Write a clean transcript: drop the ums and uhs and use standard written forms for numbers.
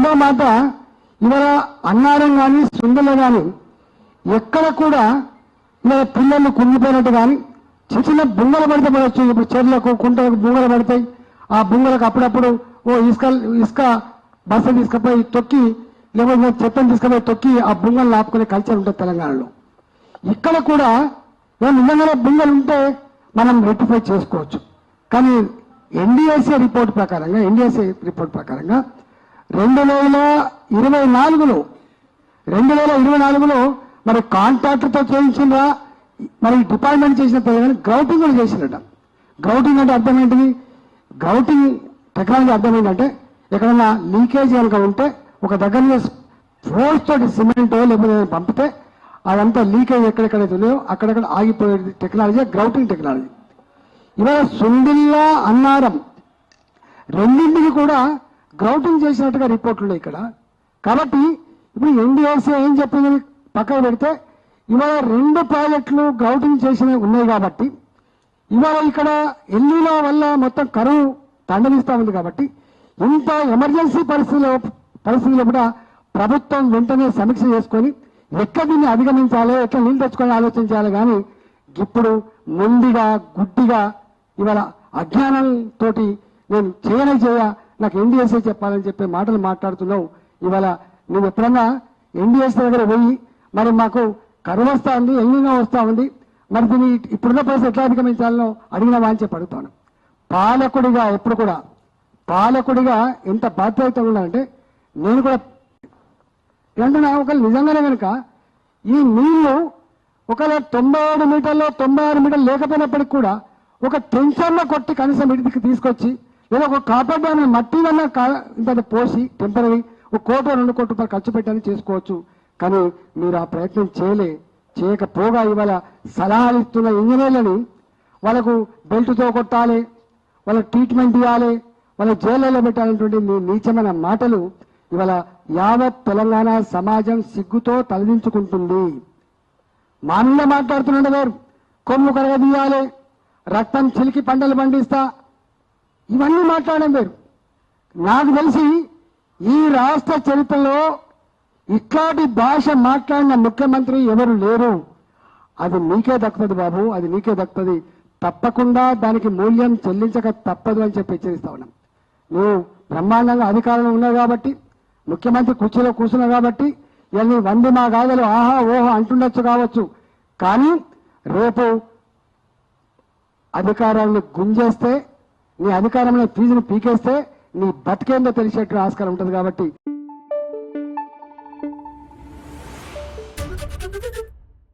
రెండో మాట, ఇవాళ అన్నారం కానీ సుందరలు కానీ ఎక్కడ కూడా ఇవాళ పిల్లలు కుంగిపోయినట్టు కానీ చిన్న చిన్న బుంగలు పడితే పడవచ్చు. ఇప్పుడు చెర్లకు కుంటలకు బుంగలు పడతాయి. ఆ బుంగలకు అప్పుడప్పుడు ఇసుక బస్సు తీసుకుపోయి తొక్కి, లేకపోతే చెత్తను తీసుకుపోయి తొక్కి ఆ బుంగలు ఆపుకునే కల్చర్ ఉంటుంది తెలంగాణలో. ఇక్కడ కూడా నిజంగానే బుంగలు ఉంటే మనం రెక్టిఫై చేసుకోవచ్చు. కానీ ఎన్డీఎస్ఏ రిపోర్ట్ ప్రకారంగా 2024లో మరి కాంట్రాక్టర్తో చేయించిందా, మరి డిపార్ట్మెంట్ చేసిన గ్రౌటింగ్ కూడా చేసినట్ట. గ్రౌటింగ్ అంటే అర్థం ఏంటిది? గ్రౌటింగ్ టెక్నాలజీ అర్థం ఏంటంటే, ఎక్కడన్నా లీకేజ్ కనుక ఉంటే ఒక దగ్గర ఫోర్స్ తోటి సిమెంటో లేకపోతే పంపితే అదంతా లీకేజ్ ఎక్కడెక్కడైతే ఉన్నాయో అక్కడక్కడ ఆగిపోయే టెక్నాలజీ గ్రౌటింగ్ టెక్నాలజీ. ఇవాళ సుండిల్లా అన్నారం రెండింటికి కూడా గ్రౌటింగ్ చేసినట్టుగా రిపోర్ట్లు ఉన్నాయి ఇక్కడ. కాబట్టి ఇప్పుడు ఎన్డీఎస్ఏ ఏం చెప్పింది పక్కన పెడితే, ఇవాళ 2 ప్రాజెక్టులు గ్రౌటింగ్ చేసినవి ఉన్నాయి కాబట్టి, ఇవాళ ఇక్కడ ఎల్లీలో వల్ల మొత్తం కరువు తండనిస్తూ ఉంది కాబట్టి, ఇంత ఎమర్జెన్సీ పరిస్థితుల్లో కూడా ప్రభుత్వం వెంటనే సమీక్ష చేసుకొని ఎక్కడ దీన్ని అధిగమించాలి, ఎట్లా నీళ్ళు తెచ్చుకొని ఆలోచించాలి. కానీ ఇప్పుడు మొండిగా గుడ్డిగా ఇవాళ అజ్ఞానంతో నేను చేయ నాకు ఎన్డీఎస్ఏ చెప్పాలని చెప్పే మాటలు మాట్లాడుతున్నావు. ఇవాళ నువ్వు ఎప్పుడన్నా ఎన్డీఎస్ఏ దగ్గర పోయి మరి మాకు కరువు వస్తూ ఉంది, ఎల్లినో వస్తూ ఉంది, మరి దీన్ని ఇప్పుడున్న పరిస్థితి ఎట్లా అధిగమించాలనో అడిగినవా అని చెప్పి అడుగుతాను. పాలకుడిగా ఎప్పుడు కూడా పాలకుడిగా ఎంత బాధ్యత ఉండాలంటే, నేను కూడా ఏంటన్నా ఒకవేళ నిజంగానే కనుక ఈ నీళ్లు ఒకవేళ 97 మీటర్లు 96 మీటర్లు లేకపోయినప్పటికీ కూడా ఒక టెన్షన్లో కొట్టి కనీసం ఇంటికి తీసుకొచ్చి, లేదా ఒక కాపర్ డ్యామ్ మట్టినన్నా ఇంత పోసి టెంపరీ 1 కోటి 2 కోట్ల రూపాయలు ఖర్చు పెట్టని చేసుకోవచ్చు. కానీ మీరు ఆ ప్రయత్నం చేయకపోగా ఇవాళ సలహాలు ఇస్తున్న ఇంజనీర్లని వాళ్ళకు బెల్ట్తో కొట్టాలి, వాళ్ళకి ట్రీట్మెంట్ ఇవ్వాలి, వాళ్ళ జైల్లో పెట్టాలనేటువంటి మీ నీచమైన మాటలు ఇవాళ యావత్ తెలంగాణ సమాజం సిగ్గుతో తలదించుకుంటుంది. మా మీద మాట్లాడుతున్నాడు వేరు, కొమ్ము కరగదీయాలి, రక్తం చిలికి పంటలు పండిస్తా, ఇవన్నీ మాట్లాడడం వేరు. నాకు తెలిసి ఈ రాష్ట్ర చరిత్రలో ఇట్లాంటి భాష మాట్లాడిన ముఖ్యమంత్రి ఎవరు లేరు. అది నీకే దక్కుతుంది బాబు, అది నీకే దక్కుతుంది. తప్పకుండా దానికి మూల్యం చెల్లించక తప్పదు అని చెప్పి హెచ్చరిస్తా ఉన్నాం. నువ్వు బ్రహ్మాండంగా అధికారంలో ఉన్నావు కాబట్టి, ముఖ్యమంత్రి కుర్చీలో కూర్చున్నావు కాబట్టి ఇవన్నీ 100 మా గాథలు ఆహా ఓహో అంటుండొచ్చు కావచ్చు. కానీ రేపు అధికారాన్ని గుంజేస్తే, నీ అధికారంలో ఫీజును పీకేస్తే నీ బతికేందో తెలిసేట్టు ఆస్కారం ఉంటుంది. కాబట్టి